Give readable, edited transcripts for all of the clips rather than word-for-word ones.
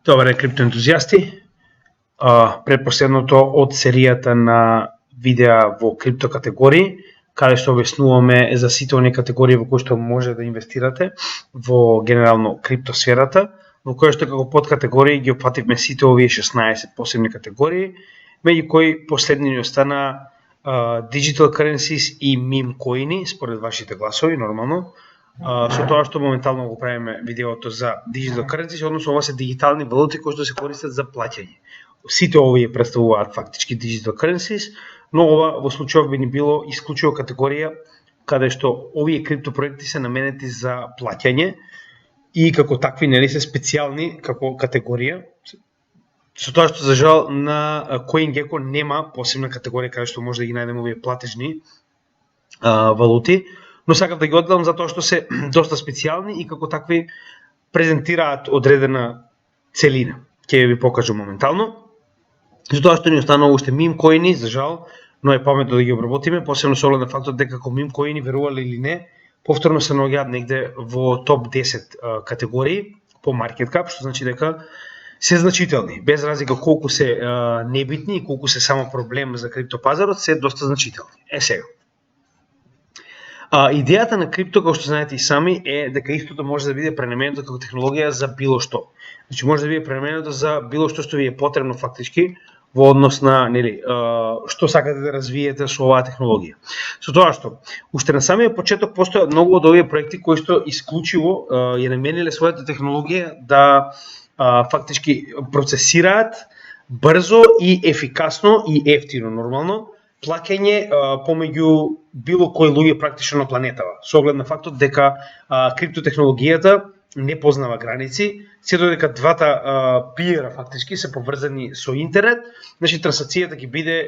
Добре, криптоентузијасти. Предпоследното од серијата на видеа во крипто категории, каде што објаснуваме за сите оние категории во кои што може да инвестирате во генерално криптосферата, во која што како подкатегории ги опфативме сите овие 16 посебни категории, меѓу кои последни ни остана digital currencies и meme коини, според вашите гласови, нормално. Со тоа што моментално го правиме видеото за digital currencies, односно ова се дигитални валути кои што се користат за плаќање. Сите овие представуваат фактички digital currencies, но ова во случајов би ни било исклучиво категорија каде што овие криптопроекти се наменети за плаќање и како такви нели се специјални како категорија. Со тоа што за жал на CoinGecko нема посебна категорија каде што може да ги најдеме овие платежни валути, но сакав да ги одделам затоа што се доста специјални и како такви презентираат одредена целина. Ќе ви покажам моментално. Затоа што ни останува уште мим коини, за жал, но е паметно да ги обработиме, посебно со оглед на фактот дека како мим коини, верували или не, повторно се наоѓаат негде во топ 10 категории по market cap, што значи дека се значителни, без разлика колку се небитни и колку се само проблем за криптопазарот, се доста значителни. Сега. Идејата на крипто, како што знаете и сами, е дека истото може да биде пренаменето како технологија за било што. Значи може да биде пренаменето за било што ви е потребно фактички во однос на нели што сакате да развиете со оваа технологија. Со тоа што уште на самиот почеток постојат многу од овие проекти кои што исклучиво ја намениле својата технологија да фактички процесираат брзо и ефикасно и ефтино нормално плаќање помеѓу било кој луѓе практично на планетава, со оглед на фактот дека криптотехнологијата не познава граници, се додека двата пиера фактички се поврзани со интернет, значи трансакцијата ќе биде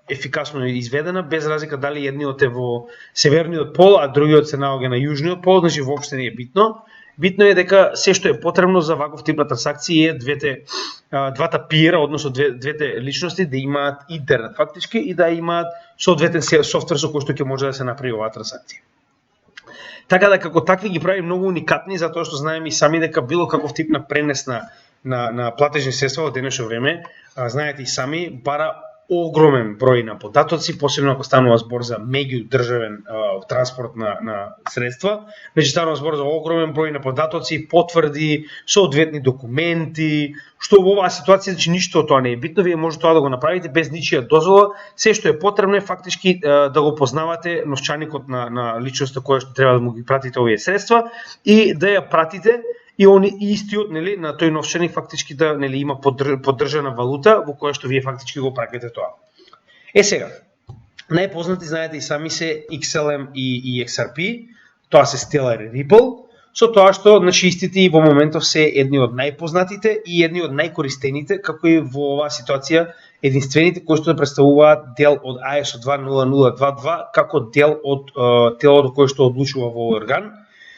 ефикасно изведена, без разлика дали едниот е во северниот пол, а другиот се наоѓа на јужниот пол, значи воопште не е битно. Битно е дека се што е потребно за ваков тип на трансакции е двата пиера, односно двете личности да имаат интернет фактички и да имаат соодветен софтвер со кој што ќе може да се направи оваа трансакција. Така да како такви ги прави многу уникатни, затоа што знаеме и сами дека било каков тип на пренес на платежни средства во денешно време, знаете и сами, бара огромен број на податоци, посебно ако станува збор за меѓудржавен транспорт на средства. Значи станува збор за огромен број на податоци, потврди, соодветни документи, што во оваа ситуација значи ништо од тоа не е битно, вие може тоа да го направите без ничија дозвола, се што е потребно е фактички да го познавате новчаникот на личноста која што треба да му ги пратите овие средства и да ја пратите и они истиот нели на тој новчаник фактички да нели има поддржана валута во која што вие фактички го праќате тоа. Сега, најпознати знаете и сами се XLM и XRP, тоа се Stellar и Ripple, со тоа што значи истите и во моментов се едни од најпознатите и едни од најкористените, како и во оваа ситуација единствените кои што представуваат дел од ISO 20022 како дел од телото кој што одлучува во овој орган.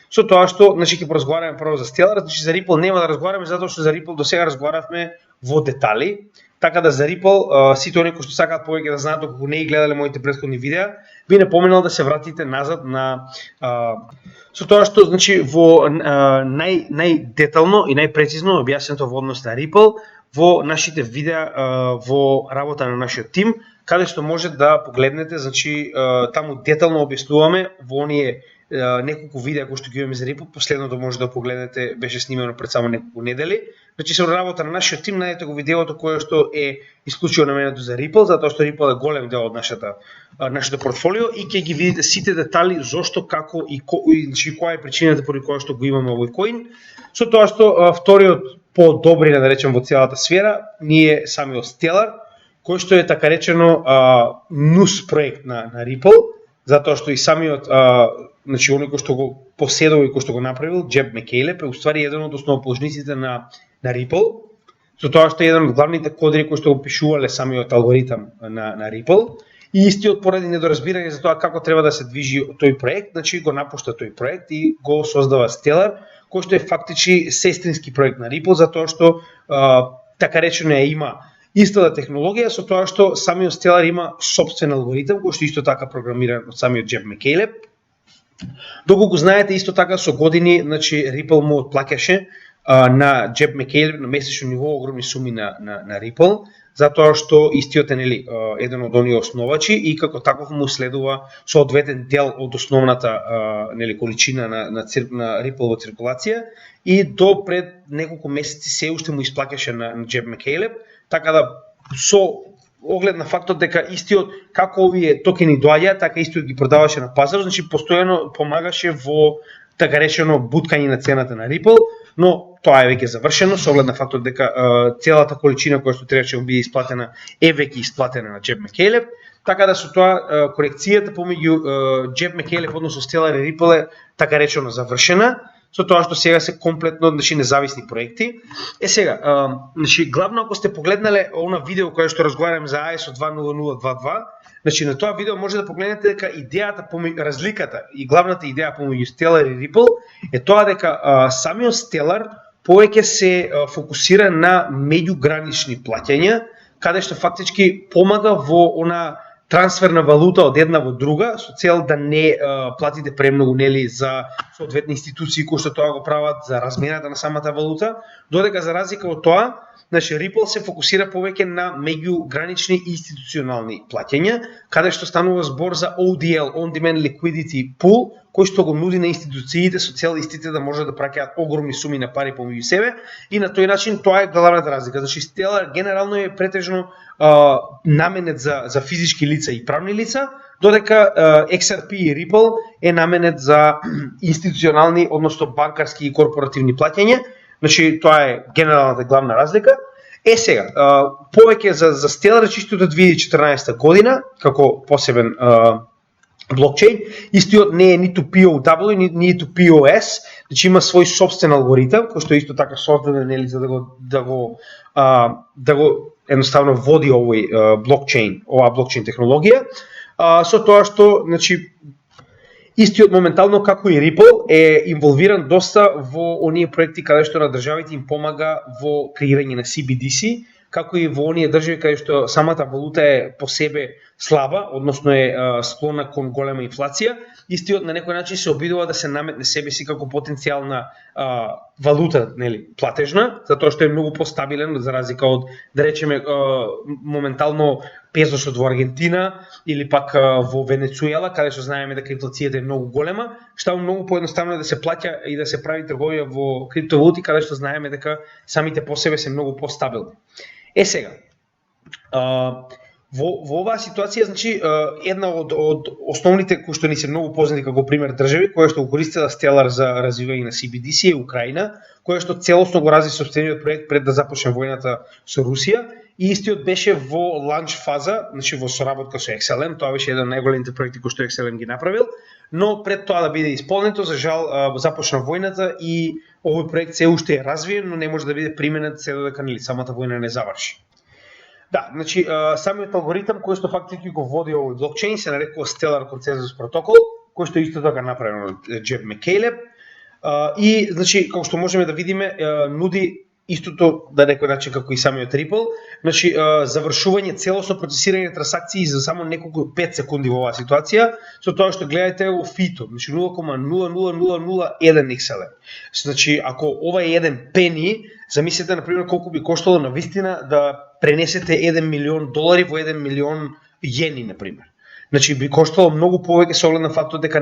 Со тоа што, значи ќе поразговараме прво за Stellar, значи за Ripple нема да разговараме затоа што за Ripple до сега разговаравме во детали, така да за Ripple сите оние кои што сакаат повеќе да знаат доколку не ги гледале моите претходни видеа, би напоменал да се вратите назад на со тоа што значи во најдетално и најпрецизно објаснето во однос на Ripple во нашите видеа во работа на нашиот тим, каде што може да погледнете, значи таму детално објаснуваме во оние неколку видеа кои што ги имаме за Ripple, последното може да погледнете, беше снимено пред само неколку недели. Значи се работа на нашиот тим, најдете го видеото кое што е исклучиво наменето за Ripple, затоа што Ripple е голем дел од нашето портфолио и ќе ги видите сите детали зошто, како и значи која е причината поради која што го имаме овој коин. Со тоа што вториот по-добри да речем во целата сфера ние самиот Stellar, кој што е така речено нус проект на Ripple, затоа што и самиот значи оној кој што го поседува и кој што го направил, Джеб Мекејлеп, е уствари еден од основоположниците на Ripple, со тоа што е еден од главните кодери кои што го пишувале самиот алгоритам на Ripple, и истиот поради недоразбирање за тоа како треба да се движи тој проект, значи го напушта тој проект и го создава Stellar, кој што е фактички сестрински проект на Ripple, затоа што така речено има истата технологија, со тоа што самиот Stellar има сопствен алгоритам кој што исто така програмиран од самиот Джеб Мекејлеп. Доколку знаете, исто така со години, значи Ripple му отплаќаше на Джеб Мекейлеп на месечно ниво огромни суми на Ripple, затоа што истиот е еден од оние основачи и како таков му следува соодветен дел од основната количина на Ripple во циркулација и до пред неколку месеци се уште му исплаќаше на Джеб Мекейлеп, така да со оглед на фактот дека истиот како овие токени доаѓаат, така истиот ги продаваше на пазар, значи постојано помагаше во така речено буткање на цената на Ripple, но тоа е веќе завршено со оглед на фактот дека целата количина која што требаше да биде исплатена е веќе исплатена на Джеб Мекейлеп, така да со тоа корекцијата помеѓу Джеб Мекейлеп односно Stellar и Ripple е така речено завршена, со тоа што сега се комплетно независни проекти. Сега, главно ако сте погледнале она видео кое што разговараме за ISO 20022, на тоа видео може да погледнете дека идејата разликата и главната идеја помеѓу Stellar и Ripple е тоа дека самиот Stellar повеќе се фокусира на меѓугранични плаќања, каде што фактички помага во она трансфер на валута од една во друга, со цел да не платите премногу за соодветни институции кои што тоа го прават, за размената на самата валута, додека за разлика од тоа, Ripple се фокусира повеќе на меѓугранични институционални плаќања, каде што станува збор за ODL, On Demand Liquidity Pool, кој што го нуди на институциите со цел истите да можат да праќаат огромни суми на пари помеѓу себе и на тој начин тоа е главната разлика. Значи Stellar генерално е претежно наменет за физички лица и правни лица, додека XRP и Ripple е наменет за институционални, односно банкарски и корпоративни плаќања. Значи тоа е генералната главна разлика. Сега, повеќе за Stellar чисто до 2014 година, како посебен блокчейн, истиот не е ниту POW, ниту POS, значи има свој собствен алгоритам, кој што исто така создаден за да го едноставно води овој блокчейн, оваа блокчейн технологија, со тоа што, значи, истиот моментално како и Ripple е инволвиран доста во оние проекти каде што на државите им помага во креирање на CBDC, како и во оние држави каде што самата валута е по себе слаба, односно е склона кон голема инфлација, истиот на некој начин се обидува да се наметне себе си како потенцијална валута, платежна, затоа што е многу постабилен за разлика од, да речеме, моментално пезосот во Аргентина или пак во Венецуела, каде што знаеме дека инфлацијата е многу голема, што е многу поедноставно да се плаќа и да се прави трговија во криптовалути, каде што знаеме дека самите по себе се многу постабилни. Сега, во оваа ситуација, значи, една од основните кои што ни се многу познати како пример држави, која што го користела Stellar за развивање на CBDC е Украина, која што целосно го разви сопствениот проект пред да започне војната со Русија, и истиот беше во ланч фаза, значи во соработка со XLM, тоа беше еден од најголемите проекти кои што XLM ги направил, но пред тоа да биде исполнето, за жал започна војната и овој проект се уште е развиен, но не може да биде применет се додека самата војна не заврши. Да, значи самиот алгоритам кој што фактички го води овој блокчейн се нарекува Stellar Consensus Protocol, кој што исто така направено од Джеб Мекейлеп и значи како што можеме да видиме нуди истото на некој начин како и самиот Ripple, значи завршување целосно процесирање трансакции за само неколку 5 секунди во оваа ситуација, со тоа што гледате во фито, значи 0,00001 XLM. Значи ако ова е еден пени, замислете на пример колку би коштало на вистина да пренесете $1 милион во $1 милион јени на пример. Значи би коштало многу повеќе со оглед на фактот дека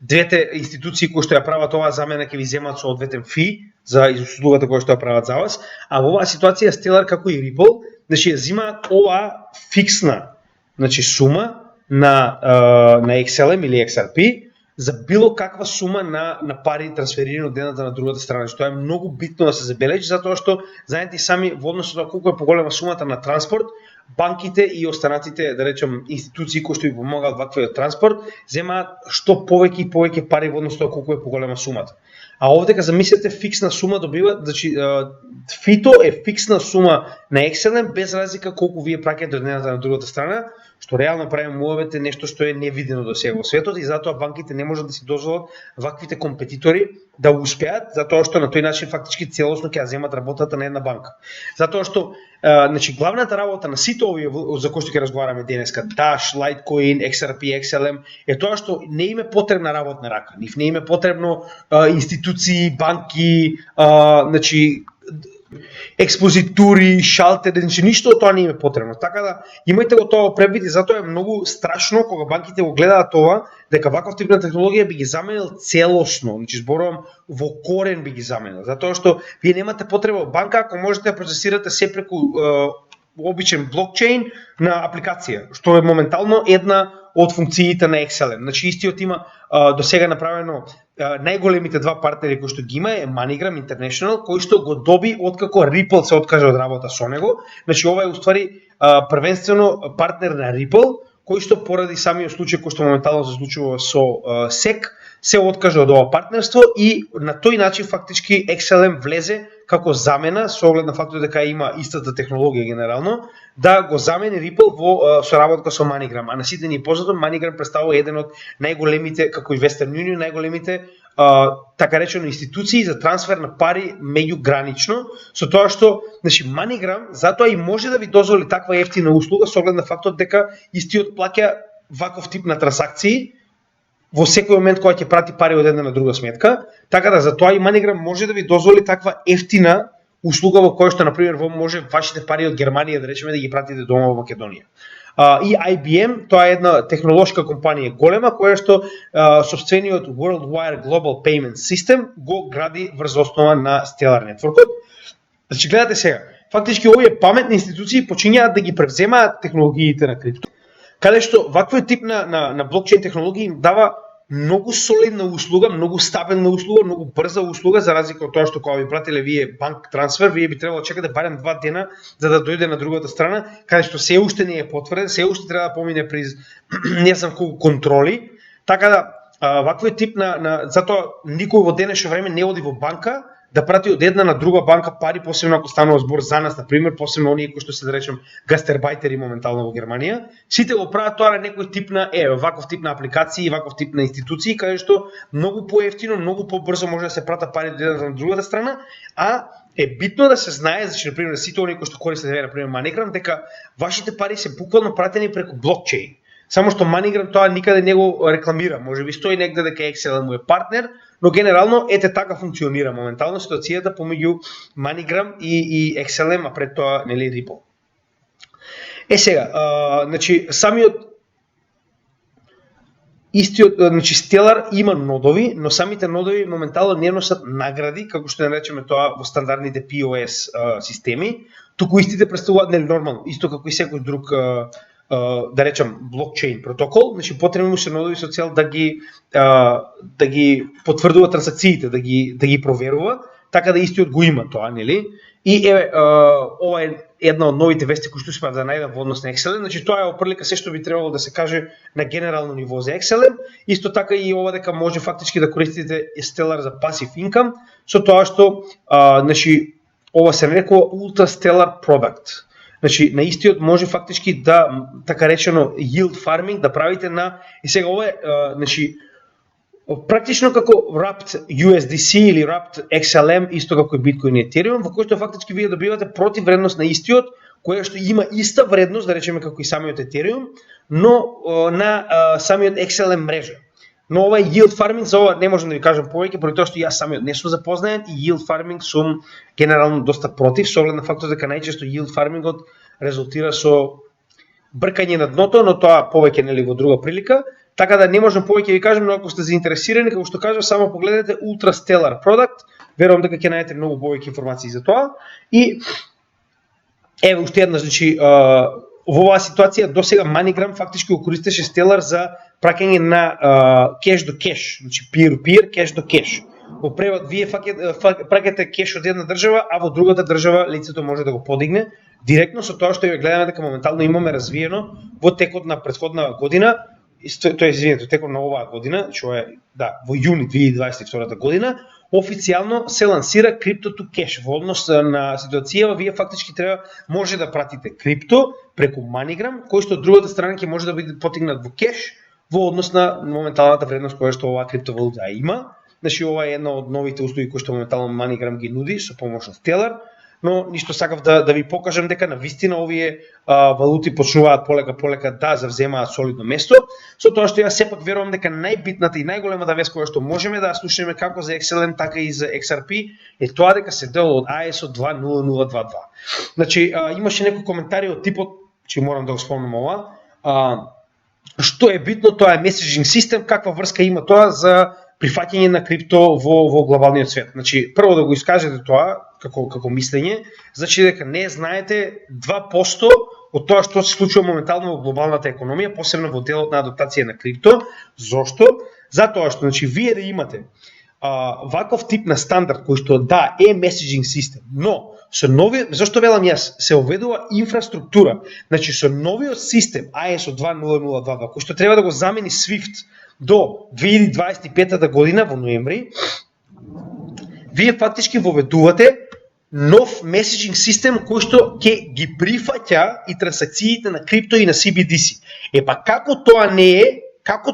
двете институции кои што ја прават оваа замена ќе ви земат соодветен фи за услугата која што ја прават за вас, а во оваа ситуација Stellar како и Ripple, значи ја земаат оваа фиксна, значи сума на XLM или XRP за било каква сума на пари трансферирани од едната на другата страна. Што е многу битно да се забележи, затоа што знаете сами во однос на колку е поголема сумата на транспорт, банките и останатите, да речем, институции кои што ви помагаат ваквиот транспорт, земаат што повеќе и повеќе пари во однос на колку е поголема сумата. А овде кога замислете фиксна сума добива, значи фито е фиксна сума на XLM без разлика колку вие праќате од едната на другата страна, што реално прави мувовете нешто што е невидено до сега во светот и затоа банките не можат да си дозволат ваквите компетитори да успеат, затоа што на тој начин фактички целосно ќе ја земат работата на една банка. Затоа што значи главната работа на сите овие за кои што ќе разговараме денеска, Dash, Litecoin, XRP, XLM, е тоа што не им е потребна работна рака, нив не им е потребно институции, банки, значи експозитури, шалтери, значи ништо од тоа не им е потребно. Така да имајте го тоа предвид и затоа е многу страшно кога банките го гледаат тоа дека ваков тип на технологија би ги заменил целосно, значи зборувам во корен би ги заменил, затоа што вие немате потреба од банка ако можете да процесирате се преку обичен блокчейн на апликација, што е моментално една од функциите на XLM. Значи истиот има до сега направено најголемите два партнери кои што ги има е MoneyGram International, кој што го доби откако Ripple се откаже од работа со него. Значи ова е уствари првенствено партнер на Ripple, кој што поради самиот случај кој што моментално се случува со SEC се откаже од ова партнерство и на тој начин фактички XLM влезе како замена со оглед на фактот дека има истата технологија генерално да го замени Ripple во соработка со MoneyGram. А на сите ни познато MoneyGram представува еден од најголемите како и Western Union најголемите така речено институции за трансфер на пари меѓугранично, со тоа што значи MoneyGram затоа и може да ви дозволи таква ефтина услуга со оглед на фактот дека истиот плаќа ваков тип на трансакции во секој момент кога ќе прати пари од една на друга сметка, така да затоа и MoneyGram може да ви дозволи таква ефтина услуга во која што на пример во може вашите пари од Германија да речеме да ги пратите дома во Македонија. И IBM, тоа е една технолошка компанија голема која што сопствениот Worldwide Global Payment System го гради врз основа на Stellar Network-от. Значи гледате сега, фактички овие паметни институции почињаат да ги превземаат технологиите на крипто, каде што ваквиот тип на блокчейн технологија им дава многу солидна услуга, многу стабилна услуга, многу брза услуга, за разлика од тоа што кога ви пратиле вие банк трансфер, вие би требало да чекате барем 2 дена за да дојде на другата страна, каде што се уште не е потврден, се уште треба да помине приз не знам колку контроли. Така да ваквиот тип затоа никој во денешно време не оди во банка да прати од една на друга банка пари, посебно ако станува збор за нас, на пример, посебно оние кои што се да речем гастербајтери моментално во Германија, сите го прават тоа на некој тип на ваков тип на апликации, ваков тип на институции, каде што многу поевтино, многу побрзо може да се прата пари од едната на другата страна, а е битно да се знае, значи на пример сите оние кои што користат на пример MoneyGram, дека вашите пари се буквално пратени преку блокчейн. Само што MoneyGram тоа никаде не го рекламира, можеби стои негде дека XLM е партнер, но генерално ете така функционира моментално ситуацијата помеѓу MoneyGram и XLM, а пред тоа нели Ripple. Сега, значи самиот истиот, значи Stellar има нодови, но самите нодови моментално не носат награди, како што наречеме тоа во стандардните POS системи, туку истите представуваат нели нормално, исто како и секој друг да речем блокчейн протокол, значи потребни му се нодови со цел да ги потврдува трансакциите, да ги проверува, така да истиот го има тоа, нели? И ова е една од новите вести кои што успеав да најдам во однос на XLM, значи тоа е опрлика се што би требало да се каже на генерално ниво за XLM, исто така и ова дека може фактички да користите Stellar за passive income, со тоа што значи ова се нарекува Ultra Stellar Product. Значи на истиот може фактички да така речено yield farming да правите на и сега ова е значи практично како Wrapped USDC или Wrapped XLM, исто како и Bitcoin и Ethereum, во кој што фактички вие добивате противвредност на истиот, која што има иста вредност, да речеме како и самиот Ethereum, но на самиот XLM мрежа. Но ова е yield farming, за ова не можам да ви кажам повеќе, поради тоа што јас самиот не сум запознаен и yield farming сум генерално доста против, со оглед на фактот дека најчесто yield farmingот резултира со бркање на дното, но тоа повеќе нели во друга прилика. Така да не можам повеќе ви кажам, но ако сте заинтересирани, како што кажав, само погледнете Ultra Stellar Product, верувам дека ќе најдете многу повеќе информации за тоа. И еве уште една, значи во оваа ситуација досега MoneyGram фактички го користеше Stellar за праќање на кеш до кеш, значи peer-to-peer, кеш до кеш. Во превод вие праќате кеш од една држава, а во другата држава лицето може да го подигне директно, со тоа што ја гледаме дека моментално имаме развиено во текот на претходна година извинете, текот на оваа година, што е во јуни 2022 година, официјално се лансира Crypto to Cash. Во однос на ситуацијава, вие фактички може да пратите крипто преку MoneyGram, кој што од другата страна ќе може да биде потигнат во кеш во однос на моменталната вредност која што оваа криптовалута има. Значи ова е една од новите услуги кои што моментално MoneyGram ги нуди со помош на Stellar, но ништо сакав да ви покажам дека навистина овие валути почнуваат полека да завземаат солидно место, со тоа што јас сепак верувам дека најбитната и најголемата вест која што можеме да слушнеме како за XLM така и за XRP е тоа дека се дел од ISO 20022. Значи имаше некои коментари од типот, че морам да го спомнам ова, што е битно, тоа е меседжинг систем, каква врска има тоа за прифаќање на крипто во глобалниот свет. Значи, прво да го искажете тоа како мислење, значи дека не знаете 2% од тоа што се случува моментално во глобалната економија, посебно во делот на адаптација на крипто. Зошто? Затоа што значи вие да имате ваков тип на стандард кој што е меседжинг систем, но со зашто велам јас, се оведува инфраструктура. Значи со новиот систем ISO 20022 кој што треба да го замени SWIFT до 2025 година во ноември, вие фактички воведувате нов меседжинг систем кој што ќе ги прифаќа и трансакциите на крипто и на CBDC. Како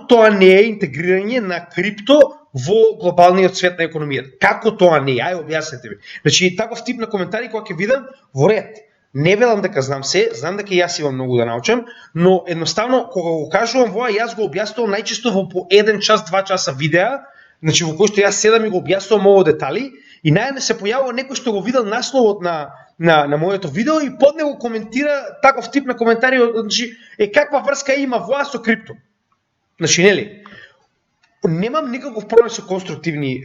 тоа не е интегрирање на крипто во глобалниот свет на економијата? Како тоа не е? Ај објаснете ми. Значи таков тип на коментари кога ќе видам во ред. Не велам дека знам се, знам дека јас имам многу да научам, но едноставно кога го кажувам воа, јас го објаснувам најчесто во по 1 час, 2 часа видеа, значи во кој што јас седам и го објаснувам ово детали, и најден се појавува некој што го видел насловот на моето видео и под него коментира таков тип на коментари, значи каква врска има воа со крипто. Значи нели? Немам никаков проблем со конструктивни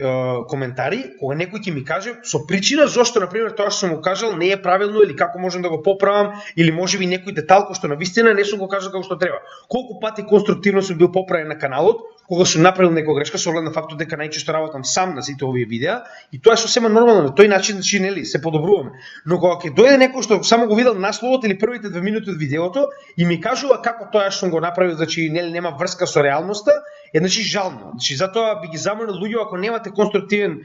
коментари, кога некој ќе ми каже со причина зошто на пример тоа што сум го кажал не е правилно или како можам да го поправам или можеби некој детал кој што навистина не сум го кажал како што треба. Колку пати конструктивно сум бил поправен на каналот, кога сум направил некоја грешка со оглед на фактот дека најчесто работам сам на сите овие видеа и тоа е сосема нормално, на тој начин значи нели се подобруваме. Но кога ќе дојде некој што само го видел насловот или првите 2 минути од видеото и ми кажува како тоа што сум го направил, значи нели нема врска со реалноста, значи жално. Значи затоа би ги замолил луѓе ако немате конструктивен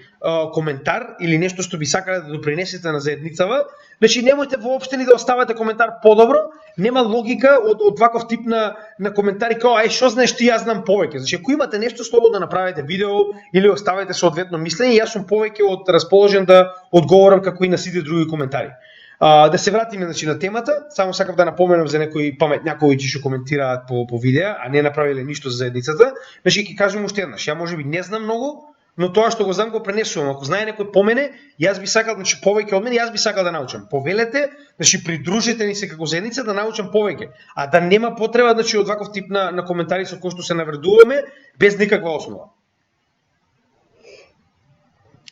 коментар или нешто што би сакале да допринесете на заедницава, значи немојте воопште ни да оставате коментар подобро, нема логика од ваков тип на коментари како ај што знаеш ти, јас знам повеќе. Значи ако имате нешто слободно да направите видео или оставете соодветно мислење, јас сум повеќе од расположен да одговорам како и на сите други коментари. Да се вратиме значи на темата, само сакав да напоменам за некои паметњакови што коментираат по видеа, а не направиле ништо за заедницата. Значи ќе кажам уште еднаш, ја можеби не знам многу, но тоа што го знам го пренесувам. Ако знае некој по мене, јас би сакал значи повеќе од мене, јас би сакал да научам. Повелете, значи придружете ни се како заедница да научам повеќе, а да нема потреба значи од ваков тип на коментари со кои што се навредуваме без никаква основа.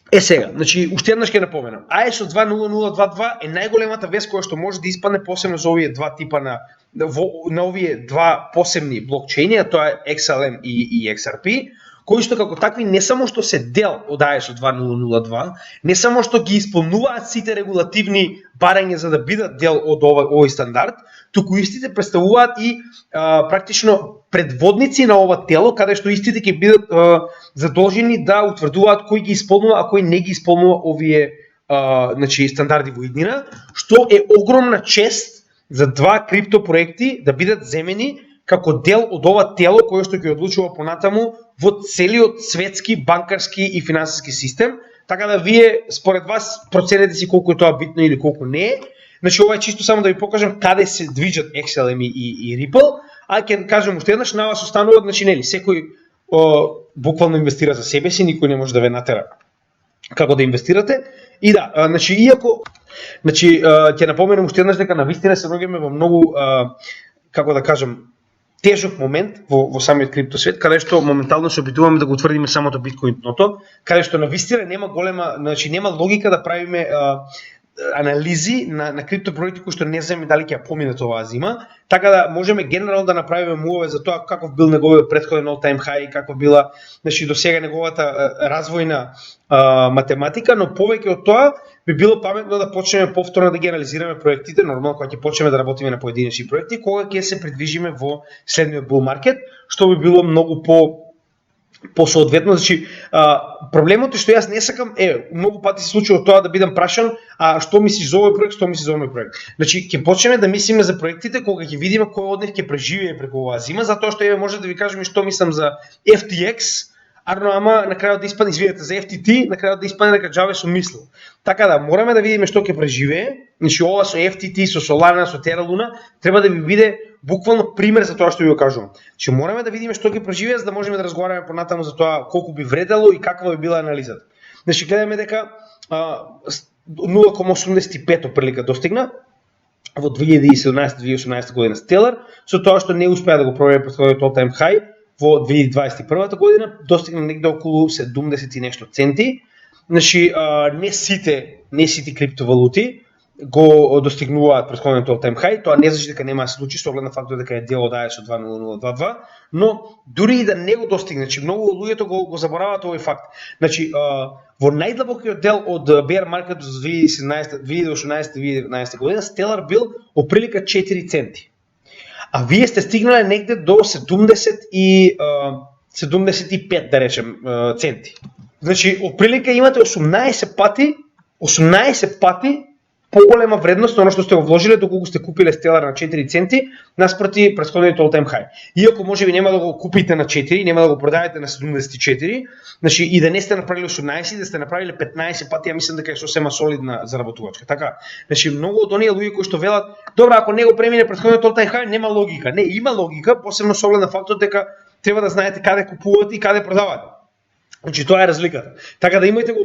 Сега, значи, уште еднаш ќе напоменам. ISO 20022 е најголемата вест која што може да испадне посебно за овие два типа на овие два посебни блокчейни, а тоа е XLM и XRP, кои што како такви не само што се дел од ISO 2002, не само што ги исполнуваат сите регулативни барања за да бидат дел од овој стандард, туку истите представуваат и практично предводници на ова тело, каде што истите ќе бидат задолжени да утврдуваат кој ги исполнува, а кој не ги исполнува овие значи стандарди во иднина, што е огромна чест за два крипто проекти да бидат земени како дел од ова тело кое што ќе одлучува понатаму во целиот светски банкарски и финансиски систем, така да вие според вас проценете си колку е тоа битно или колку не е. Значи ова е чисто само да ви покажам каде се движат XLM и Ripple, а ќе кажам уште еднаш, на вас остануваат, значи нели, секој буквално инвестира за себе си, никој не може да ве натера како да инвестирате. И да, значи иако ќе напоменам уште еднаш дека навистина се наоѓаме во многу како да кажам тежок момент во самиот крипто свет, каде што моментално се обидуваме да го утврдиме самото биткоинното, каде што навистина нема голема, значи нема логика да правиме анализи на криптопроекти кои што не знаеме дали ќе ја поминат оваа зима, така да можеме генерално да направиме мувове за тоа каков бил неговиот претходен all time high, каков била до сега неговата развојна математика, но повеќе од тоа би било паметно да почнеме повторно да ги анализираме проектите, нормално кога ќе почнеме да работиме на поединечни проекти, кога ќе се придвижиме во следниот bull market, што би било многу по-соодветно. Значи, проблемот е што јас не сакам, многу пати се случува тоа да бидам прашан, што мислиш за овој проект, што мислиш за овој проект. Значи, ќе почнеме да мислиме за проектите кога ќе видиме кој од нив ќе преживее преку оваа зима, затоа што може да ви кажам и што мислам за FTX, ама на крајот да испадне, извинете, за FTT, на крајот да испадне дека џабе сум мислил. Така да, мораме да видиме што ќе преживее. Значи, ова со FTT, со Solana, со Terra Luna, треба да ви биде буквално пример за тоа што ви го кажувам. Значи, мораме да видиме што ќе преживее, за да можеме да разговараме понатаму за тоа колку би вредело и каква би била анализата. Значи, гледаме дека 0,85 оприлика достигна во 2017-2018 година Stellar, со тоа што не успеа да го пробие претходниот all time high во 2021 година, достигна негде околу 70 и нешто центи. Значи, не сите криптовалути го достигнуваат претходниот all time high, тоа не значи дека нема да се случи, со оглед на фактот дека е дел од AES 2.0022, но дури и да не го достигне, значи многу луѓето го забораваат овој факт. Значи, во најдлабокиот дел од bear market за 2018-2019 година, Stellar бил оприлика 4 центи. А вие сте стигнале негде до 75, да речем, центи. Значи, оприлика имате 18 пати поголема вредност на оно што сте го вложиле доколку сте купиле Stellar на 4 центи наспроти претходниот all time high. Иако можеби нема да го купите на 4, нема да го продадете на 74, значи и да не сте направили 18, да сте направиле 15 пати, ја мислам дека е сосема солидна заработувачка. Така, значи многу од оние луѓе кои што велат, добра, ако не го премине претходниот all time high, нема логика. Не, има логика, посебно со оглед на фактот дека треба да знаете каде купувате и каде продавате. Значи тоа е разликата. Така да имајте го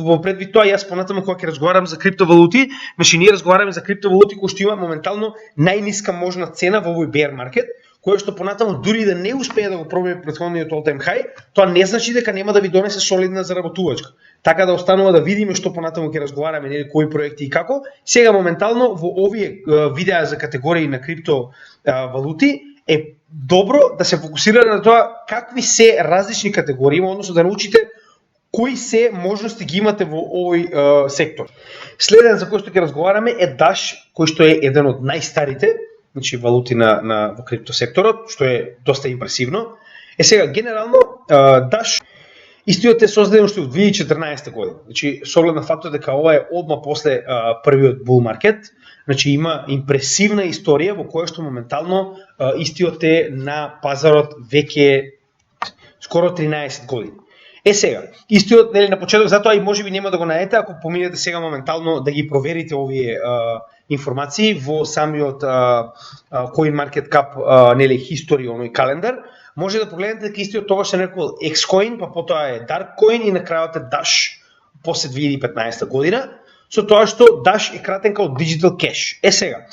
во предвид тоа. Јас понатаму кога ќе разговарам за криптовалути, значи ние разговараме за криптовалути кои што има моментално најниска можна цена во овој bear market, кој што понатаму дури да не успее да го пробие претходниот all time high, тоа не значи дека нема да ви донесе солидна заработувачка. Така да останува да видиме што понатаму ќе разговараме, нели, кои проекти и како. Сега моментално во овие видеа за категории на криптовалути е добро да се фокусира на тоа какви се различни категории, односно да научите кои се можности ги имате во овој сектор. Следен за кој што ќе разговараме е Dash, кој што е еден од најстарите, значи валути во криптосекторот, што е доста импресивно. Сега генерално Dash истиот е создаден уште во 2014 година. Значи со оглед на фактот дека ова е одма после првиот bull market, значи има импресивна историја во која што моментално истиот е на пазарот веќе скоро 13 години. Сега, истиот, нели, на почеток, затоа и можеби нема да го најдете ако поминете сега моментално да ги проверите овие информации во самиот CoinMarketCap, нели, history, оној календар, може да погледнете дека истиот тогаш е нарекол Xcoin, па потоа е Darkcoin и на крајот е Dash после 2015 година, со тоа што Dash е кратенка од Digital Cash. Сега,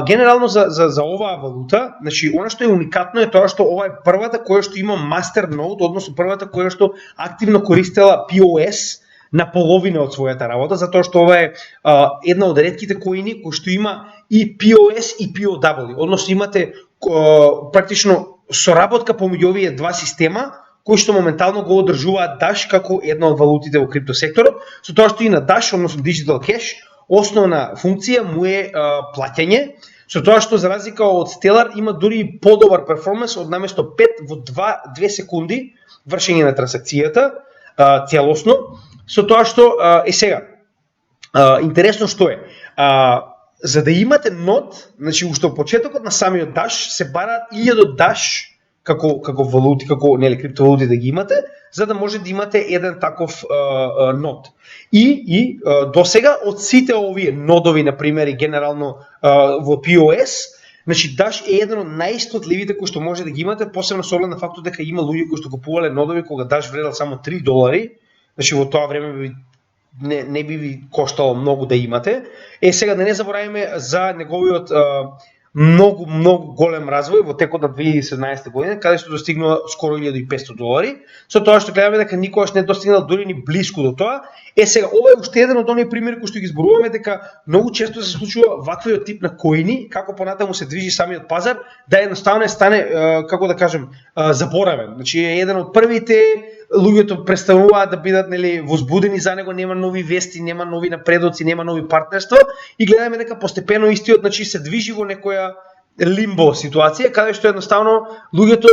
генерално за оваа валута, значи она што е уникатно е тоа што ова е првата која што има Masternode, односно првата која што активно користела POS на половина од својата работа, затоа што ова е една од ретките коини кои што има и POS и POW, односно имате практично соработка помеѓу овие два система, кои што моментално го одржуваат Dash како една од валутите во криптосекторот, со тоа што и на Dash, односно Digital Cash, основна функција му е плаќање, со тоа што за разлика од Stellar има дури подобар перформанс од наместо 5 во 2 секунди вршење на трансакцијата целосно, со тоа што сега интересно што е, за да имате нод, значи уште во почетокот на самиот Dash се бара 1000 Dash како валути, како, нели, криптовалути да ги имате, за да може да имате еден таков нод. И досега од сите овие нодови, на пример, и генерално во POS, значи Dash е еден од најисплатливите кои што може да ги имате, посебно со оглед на фактот дека има луѓе кои што купувале нодови кога Dash вредел само $3, значи во тоа време не би ви коштало многу да имате. Сега да не забораваме за неговиот многу голем развој во текот на 2017 година, каде што достигнува скоро $1,500, со тоа што гледаме дека никогаш не достигнал дури ни блиску до тоа. Сега ова е уште еден од оние примери кои што ги зборуваме дека многу често се случува ваквиот тип на коини, како понатаму се движи самиот пазар, да едноставно стане, како да кажем, заборавен. Значи е еден од првите, луѓето престануваат да бидат возбудени за него, нема нови вести, нема нови напредоци, нема нови партнерства и гледаме дека постепено истиот се движи во некоја лимбо ситуација каде што едноставно луѓето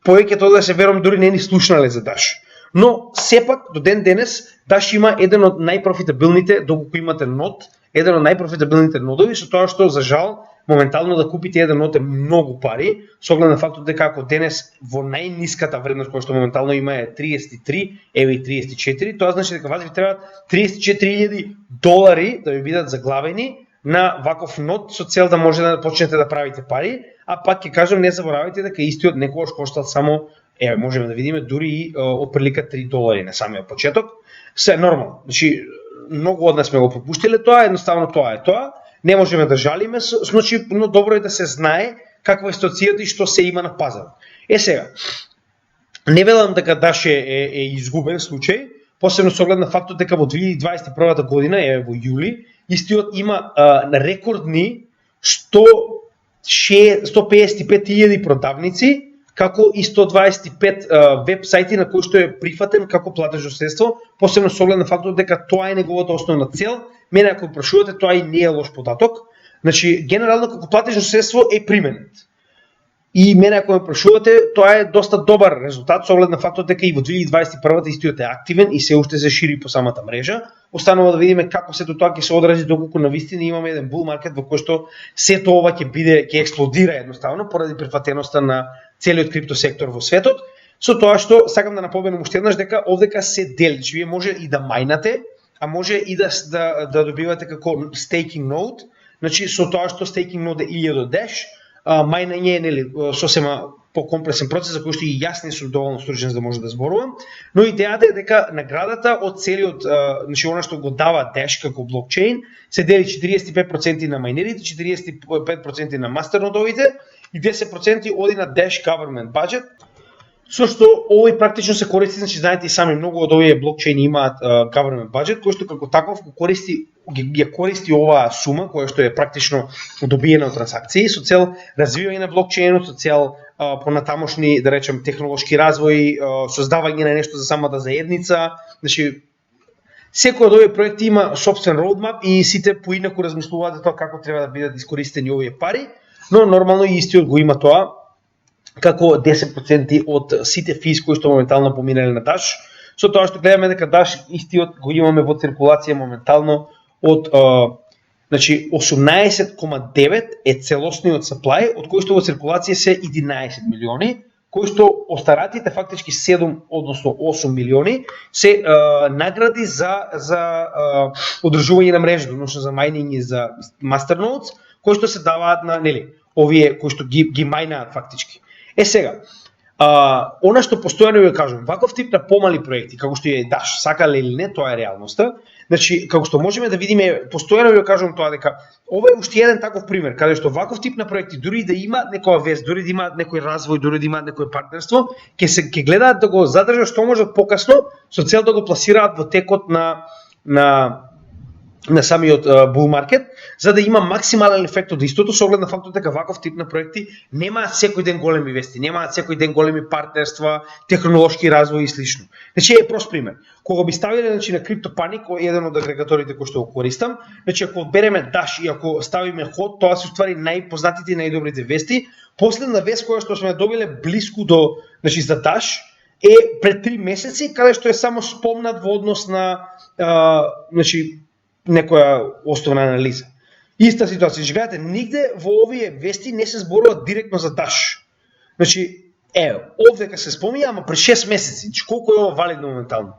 повеќето да се верувам дури не ни слушнале за Даш. Но сепак до ден денес Даш има еден од најпрофитабилните, доколку имате нод, еден од најпрофитабилните нодови, со тоа што за жал моментално да купите еден нод е многу пари, со оглед на фактот дека ако денес во најниската вредност која што моментално има е 33, еве и 34, тоа значи дека вас ви требаат $34,000 да ви бидат заглавени на ваков нод со цел да може да почнете да правите пари, а пак ќе кажам не заборавајте дека истиот некогаш коштал само, можеме да видиме дури и отприлика $3 на самиот почеток. Се нормално. Значи многу од нас сме го пропуштиле тоа, едноставно тоа е тоа. Не можеме да жалиме, но добро е да се знае каква е ситуацијата и што се има на пазарот. Сега, не велам дека Даш е изгубен случај, посебно со оглед на фактот дека во 2021 година, во јули, истиот има рекордни 155,000 продавници, како и 125 веб сајти на кои што е прифатен како платежно средство, посебно со оглед на фактот дека тоа е неговата основна цел. Мене ако прашувате, тоа и не е лош податок. Значи, генерално како платежно средство е применет. И мене ако ме прашувате, тоа е доста добар резултат со оглед на фактот дека и во 2021 истиот е активен и се уште се шири по самата мрежа. Останува да видиме како сето тоа ќе се одрази доколку навистина имаме еден bull market во кој што сето ова ќе експлодира едноставно поради прифатеноста на целиот крипто сектор во светот. Со тоа што сакам да напоменам уште еднаш дека овдека се дели, значи вие може и да мајнате, а може и да добивате како staking node, значи со тоа што staking node е 1000 Dash, мајнање е сосема по-комплексен процес за кој што и јас не сум доволно стручен за да може да зборувам, но идејата е дека наградата од целиот, значи она што го дава Dash како блокчейн, се дели 45% на мајнерите, 45% на мастернодовите и 10% оди на Dash government budget. Со што овој практично се користи, значи знаете и сами многу од овие блокчейни имаат government budget, кој што како таков ја користи оваа сума која што е практично добиена од трансакции со цел развивање на блокчейнот, со цел понатамошни, да речем, технолошки развој, создавање на нешто за самата заедница. Значи секој од овие проекти има собствен roadmap и сите поинаку размислуваат за тоа како треба да бидат искористени овие пари, но нормално и истиот го има тоа како 10% од сите физ кои што моментално поминале на Даш. Со тоа што гледаме дека Даш истиот го имаме во циркулација моментално од значи 18,9 е целосниот supply, од кој што во циркулација се 11 милиони, кои што остаратите фактички 7, односно 8 милиони се награди за одржување на мрежата, односно за мајнинг и за masternodes, кои што се даваат на овие кои што ги мајнаат фактички. Сега, она што постојано ја кажам, ваков тип на помали проекти, како што е Даш, сакале или не, тоа е реалноста. Значи, како што можеме да видиме, постојано ја кажам тоа дека ова е уште еден таков пример, каде што ваков тип на проекти дури да има некоја вест, дури да имаат некој развој, дури да имаат некој партнерство, ќе гледаат да го задржат што можат покасно со цел да го пласираат во текот на самиот bull market, за да има максимален ефект од истото, со оглед на фактот дека ваков тип на проекти немаат секој ден големи вести, немаат секој ден големи партнерства, технолошки развој и слично. Значи е прост пример. Кога би ставиле на CryptoPanic, еден од агрегаторите кои што го користам, значи ако одбереме Dash и ако ставиме ход, тоа се уствари најпознатите и најдобрите вести. Последна вест која што сме добиле блиску до, значи за Dash е пред 3 месеци, каде што е само спомнат во однос на значи некоја основна анализа. Иста ситуација, че гледате, нигде во овие вести не се зборува директно за Dash. Значи, овдека се спомија, ама пред 6 месеци, значи колку е ова валидно моментално.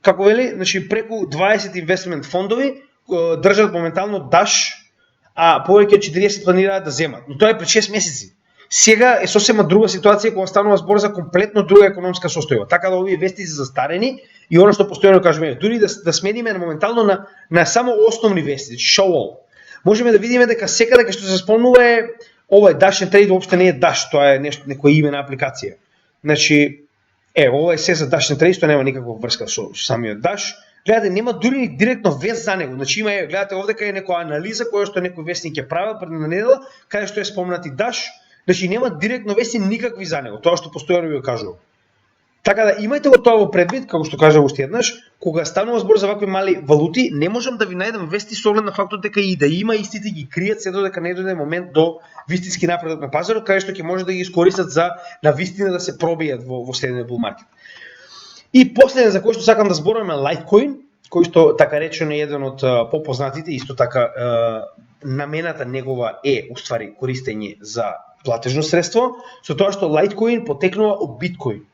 Како вели, значи преку 20 инвестмент фондови држат моментално Dash, а повеќе од 40 планираат да земат. Но тоа е пред 6 месеци. Сега е сосема друга ситуација кога станува збор за комплетно друга економска состојба. Така да овие вести се застарени и она што постојано кажеме, дури да смениме моментално на само основни вести, значи show all. можеме да видиме дека секаде кај што се спомнува е ова е Dash and Trade, уопште не е Dash, тоа е нешто, некој име на апликација. Значи, ова е се за Dash and Trade, што нема никаква врска со самиот Dash. Гледате, нема дури директно вест за него. Значи има, гледате овде кај е некоја анализа која што некој вестник е правил пред на недела, каде што е спомнати Dash. Значи нема директно вести никакви за него, тоа што постојано ви го кажувам. Така да имајте го тоа во предвид, како што кажа уште еднаш, кога станува збор за вакви мали валути, не можам да ви најдам вести со оглед на фактот дека и да има истите ги кријат се додека не дојде момент до вистински напредок на пазарот, каде што ќе може да ги искористат за на вистина да се пробијат во следниот bull market. И последен за кој што сакам да зборувам е Litecoin, кој што така речено е еден од попознатите, исто така намената негова е уствари користење за платежно средство, со тоа што Litecoin потекнува од Bitcoin.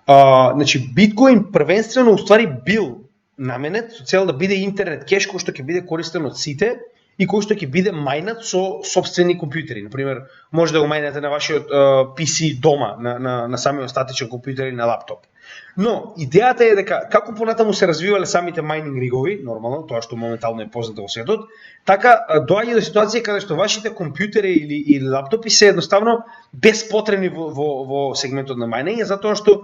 Значи Bitcoin првенствено уствари бил наменет со цел да биде интернет кеш кој што ќе биде користен од сите и кој што ќе биде мајнат со сопствени компјутери. Например, може да го мајнате на вашиот PC дома, на самиот статичен компјутер или на лаптоп. Но идејата е дека како понатаму се развивале самите майнинг ригови, нормално, тоа што моментално е познато во светот, така доаѓа до ситуација каде што вашите компјутери или лаптопи се едноставно безпотребни во сегментот на мајнење, затоа што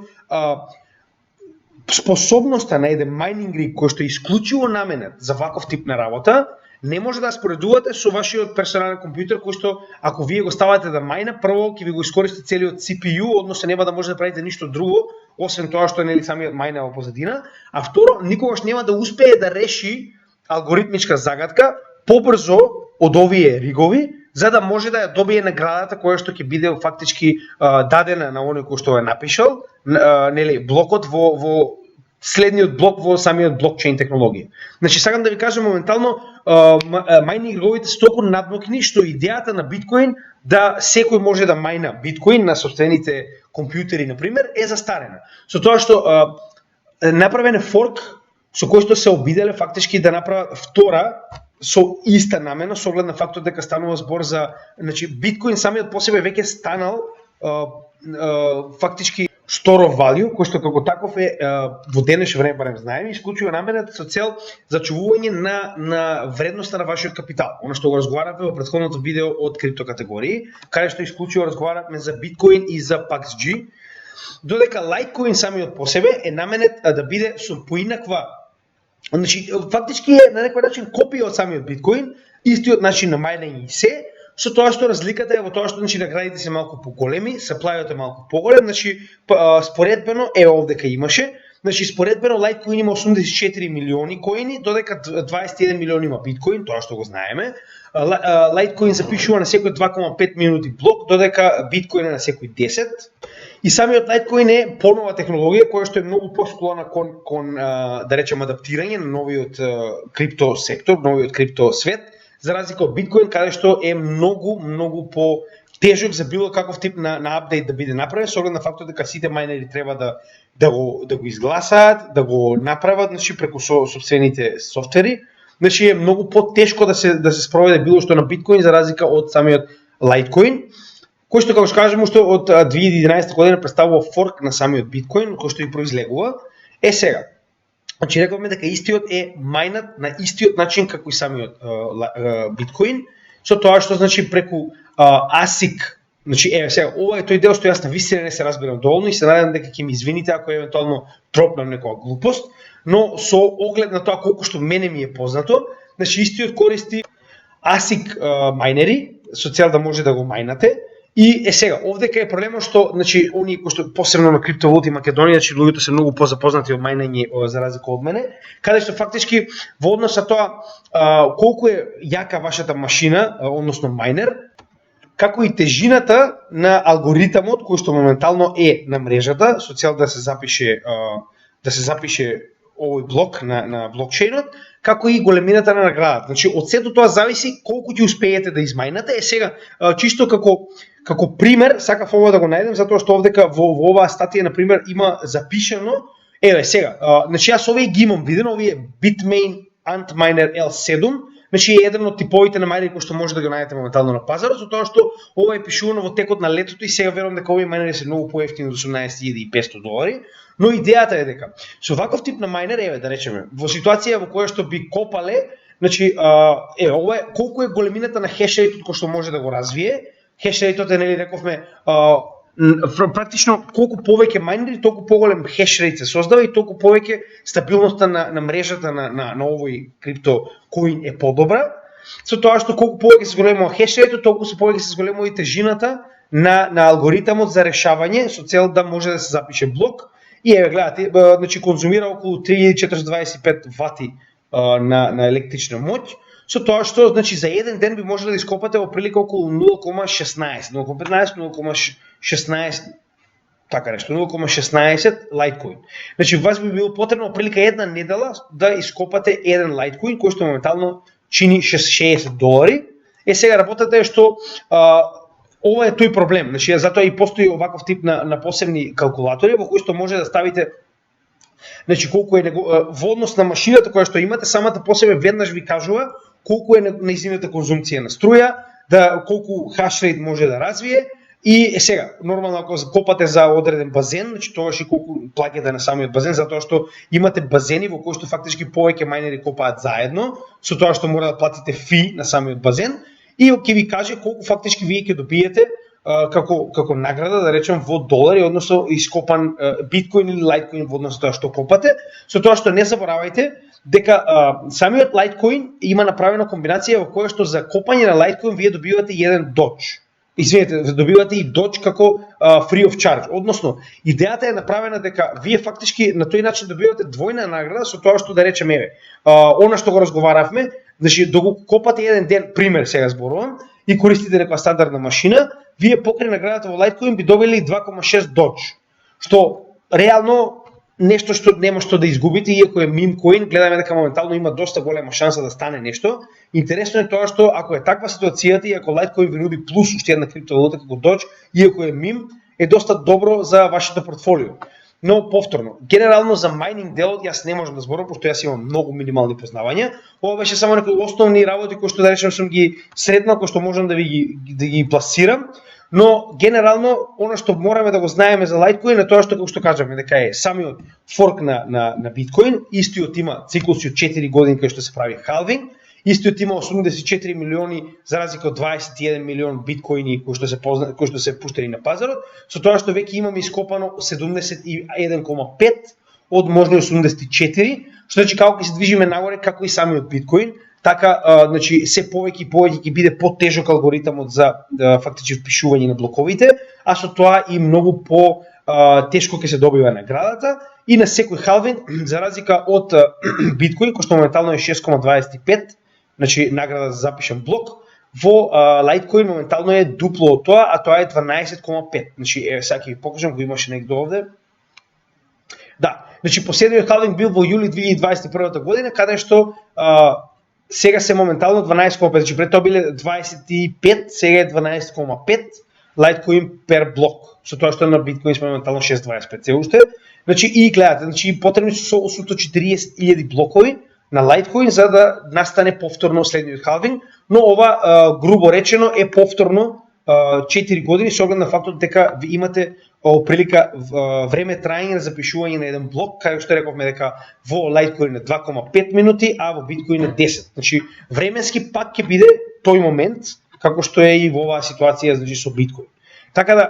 способноста на еден майнинг риг кој што е исклучиво наменет за ваков тип на работа, не може да споредувате со вашиот персонален компјутер кој што ако вие го ставате да мајна, прво ќе ви го искористи целиот CPU, односно нема да може да правите ништо друго, освен тоа што нели самиот мајна во позадина, а второ, никогаш нема да успее да реши алгоритмичка загадка побрзо од овие ригови, за да може да ја добие наградата која што ќе биде фактички дадена на оној кој што ја напишал, нели блокот во следниот блок во самиот блокчейн технологија. Значи сакам да ви кажам моментално мајнинг риговите се толку надмокни што идејата на биткоин да секој може да мајна биткоин на сопствените компјутери на пример е застарена. Со тоа што направен е форк со кој што се обиделе фактички да направат втора со иста намена со оглед на фактот дека станува збор за, значи биткоин самиот по себе веќе станал фактички store of value, кој што како таков е во денешно време барем знаеме, исклучува намената со цел зачувување на вредноста на вашиот капитал. Она што го разговаравме во претходното видео од криптокатегории, каде што исклучиво разговаравме за биткоин и за PAXG, додека Litecoin самиот по себе е наменет да биде со поинаква, значи фактички е на некој начин копија од самиот биткоин, истиот начин на мајнење и се, со тоа што разликата е во тоа што значи наградите се малку поголеми, саплајот е малку поголем, значи споредбено е овдека имаше, значи споредбено Litecoin има 84 милиони коини, додека 21 милиони има биткоин, тоа што го знаеме. Litecoin запишува на секој 2,5 минути блок, додека биткоин е на секој 10. И самиот Litecoin е понова технологија која што е многу посклона кон да речем адаптирање на новиот крипто сектор, новиот крипто свет, за разлика од биткоин каде што е многу по тежок за било каков тип на апдейт да биде направен, со оглед на фактот дека сите мајнери треба да го изгласаат, да го направат, значи преку сопствените софтвери. Значи е многу потешко да се спроведе било што на биткоин за разлика од самиот Litecoin, кој што како што кажам уште од 2011 година представува форк на самиот биткоин, кој што и произлегува. Сега, значи рековме дека истиот е мајнат на истиот начин како и самиот биткоин, со тоа што значи преку ASIC, значи сега ова е тој дел што јас на вистина не се разбирам доволно и се надевам дека ќе ми извините ако евентуално дропнам некоја глупост, но со оглед на тоа колку што мене ми е познато, значи истиот користи ASIC мајнери со цел да може да го мајнате. И сега, овдека е проблемот што, значи, оние кои што посебно на криптовалути Македонија, значи луѓето се многу позапознати од мајнење за разлика од мене, каде што фактички во однос на тоа колку е јака вашата машина, односно мајнер, како и тежината на алгоритамот кој што моментално е на мрежата со цел да се запише овој блок на блокчейнот, како и големината на наградата. Значи од сето тоа зависи колку ќе успеете да измајнате. Сега чисто како пример сакав ова да го најдем затоа што овдека во оваа статија на пример има запишано, сега, значи јас овие ги имам видено, овие Bitmain Antminer L7, значи е еден од типовите на мајнери кои што може да ги најдете моментално на пазарот, затоа што ова е пишувано во текот на летото и сега верувам дека овие мајнери се многу поевтини од $18,500, но идејата е дека со ваков тип на мајнер, да речеме, во ситуација во која што би копале Значи, ова е колку е големината на хешрейтот кој што може да го развие. Хешрейтот е, нели рековме, практично колку повеќе мајнери, толку поголем хешрейт се создава и толку повеќе стабилноста на мрежата на овој крипто коин е подобра. Со тоа што колку повеќе се зголемува хешрейтот, толку се повеќе се зголемува и тежината на алгоритамот за решавање со цел да може да се запише блок. И гледате, значи конзумира околу 3425 вати на електрична моќ, со тоа што значи за еден ден би можеле да ископате во прилика околу 0,16, 0,15, 0,16 така нешто, 0,16 лайткоин. Значи вас би било потребно прилика една недела да ископате еден лайткоин кој што моментално чини $60. Сега работата е што ова е тој проблем. Значи затоа и постои оваков тип на посебни калкулатори во кои што може да ставите значи колку е во однос на машината која што имате, самата по себе веднаш ви кажува колку е нејзината конзумција на струја, колку хашрейт може да развие и сега нормално ако копате за одреден базен, значи тогаш и колку плаќате на самиот базен, затоа што имате базени во кои што фактички повеќе мајнери копаат заедно, со тоа што мора да платите фи на самиот базен и ќе ви каже колку фактички вие ќе добиете како награда, да речем, во долари, односно ископан биткоин или лайткоин во однос на тоа што копате, со тоа што не заборавајте дека самиот лайткоин има направена комбинација во која што за копање на лайткоин вие добивате еден Doge. Извинете, добивате и Doge како free of charge. Односно, идејата е направена дека вие фактички на тој начин добивате двојна награда со тоа што да речеме она што го разговаравме, значи да го копате еден ден, пример сега зборувам, и користите некоја стандардна машина, вие покрај наградата во Litecoin би добили 2,6 Doge, што реално нешто што нема што да изгубите, иако е meme coin, гледаме дека моментално има доста голема шанса да стане нешто. Интересно е тоа што ако е таква ситуацијата и ако Litecoin ви нуди плюс уште една криптовалута како Doge, иако е meme, е доста добро за вашето портфолио. Но повторно, генерално за майнинг делот јас не можам да зборам, пошто јас имам многу минимални познавања. Ова беше само некои основни работи кои што да речем сум ги сретнал, кои што можам да ги пласирам. Но генерално она што мораме да го знаеме за Litecoin е тоа што како што кажаме дека е самиот форк на биткоин, истиот има циклуси од 4 години кај што се прави халвинг, истиот има 84 милиони за разлика од 21 милион биткоини кои што се пуштени на пазарот, со тоа што веќе имаме ископано 71,5 од можни 84, што значи како ќе се движиме нагоре како и самиот биткоин, така значи се повеќе и повеќе ќе биде потежок алгоритамот за фактички впишување на блоковите, а со тоа и многу тешко ќе се добива наградата и на секој халвинг за разлика од биткоин кој што моментално е 6,25, значи награда за запишен блок, во Litecoin моментално е дупло од тоа, а тоа е 12,5. Значи сега ќе ви покажам, го имаше негде овде. Да, значи последниот халвинг бил во јули 2021 година, каде што сега се моментално 12,5, значи пред тоа биле 25, сега е 12,5 Litecoin per блок, со тоа што на биткоин сме моментално 6,25 се уште. Значи и гледате, значи потребни се 840.000 блокови на Litecoin за да настане повторно следниот халвинг, но ова грубо речено е повторно 4 години со оглед на фактот дека ви имате прилика време траење на запишување на еден блок, кај што рековме дека во Litecoin е 2,5 минути, а во биткоин е 10. Значи временски пак ќе биде тој момент како што е и во оваа ситуација, значи со биткоин. Така да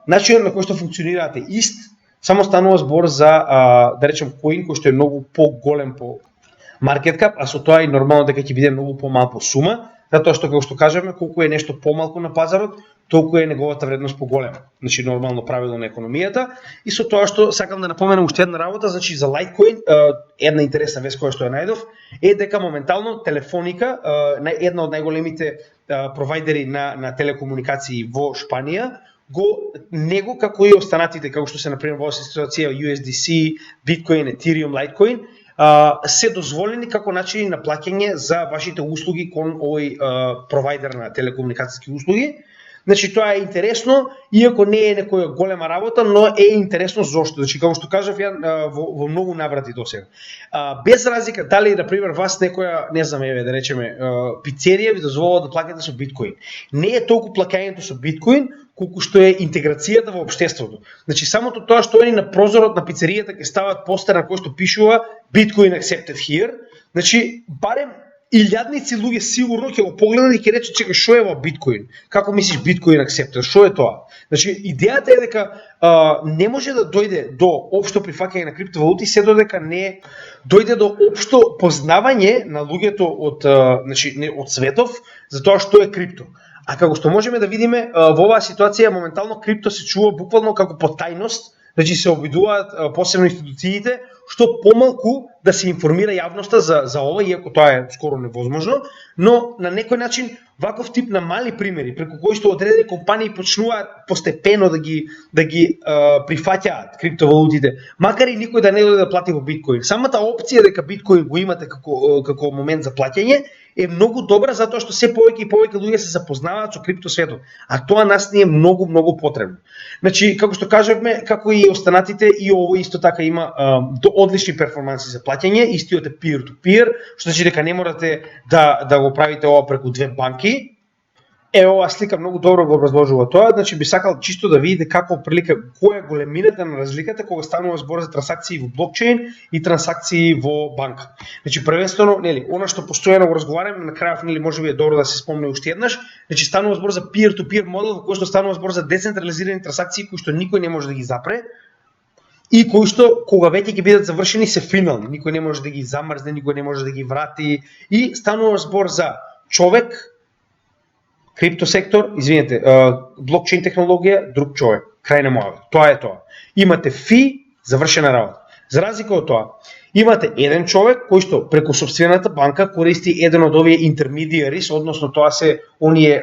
начинот на кој што функционираат е ист, само станува збор за да речем коин кој што е многу поголем по market cap, а со тоа и нормално дека ќе биде многу помалку сума, затоа што како што кажеме, колку е нешто помалку на пазарот, толку е неговата вредност поголема. Значи нормално правило на економијата. И со тоа што сакам да напоменам уште една работа, значи за Litecoin, една интересна вест која што ја најдов е дека моментално Телефоника, една од најголемите провайдери на телекомуникации во Шпанија, него како и останатите, како што се например во ситуација USDC, Bitcoin, Ethereum, Litecoin, се дозволени како начини на плаќање за вашите услуги кон овој провайдер на телекомуникацијски услуги. Значи тоа е интересно, иако не е некоја голема работа, но е интересно зошто. Значи како што кажав ја во многу наврати досега. Без разлика дали на пример вас некоја, не знам, да речеме, пицерија ви дозволува да плаќате со биткоин. Не е толку плаќањето со биткоин колку што е интеграцијата во општеството. Значи самото тоа што они на прозорот на пицеријата ќе стават постер на кој што пишува Bitcoin accepted here, значи барем илјадници луѓе сигурно ќе го погледнат и ќе речат чекај што е ова биткоин? Како мислиш биткоин акцептор? Што е тоа? Значи идејата е дека не може да дојде до општо прифаќање на криптовалути се додека не дојде до општо познавање на луѓето од од светов за тоа што е крипто. А како што можеме да видиме во оваа ситуација моментално крипто се чува буквално како потајност, значи се обидуваат посебно институциите што помалку да се информира јавноста за ова, иако тоа е скоро невозможно, но на некој начин ваков тип на мали примери преку кои што одредени компании почнуваат постепено да ги прифаќаат криптовалутите, макар и никој да не дојде да плати во биткоин. Самата опција дека биткоин го имате како момент за плаќање е многу добра затоа што се повеќе и повеќе луѓе се запознаваат со криптосветот, а тоа нас ни е многу потребно. Значи, како што кажавме, како и останатите, и ово исто така има одлични перформанси за плаќање, истиот е peer-to-peer, што значи дека не морате да го правите ова преку две банки. Оваа слика многу добро го образложува тоа, значи би сакал чисто да видите како прилика која е големината на разликата кога станува збор за трансакции во блокчейн и трансакции во банка. Значи првенствено, она што постојано го разговараме, на крајов можеби е добро да се спомне уште еднаш, значи станува збор за peer-to-peer модел во кој што станува збор за децентрализирани трансакции кои што никој не може да ги запре и кои што кога веќе ќе бидат завршени се финални, никој не може да ги замрзне, никој не може да ги врати и станува збор за човек, криптосектор, извинете, блокчейн технологија, друг човек, крај на мојаве. Тоа е тоа. Имате фи, завршена работа. За разлика од тоа, имате еден човек кој што преку сопствената банка користи еден од овие интермедиарис, односно тоа се оние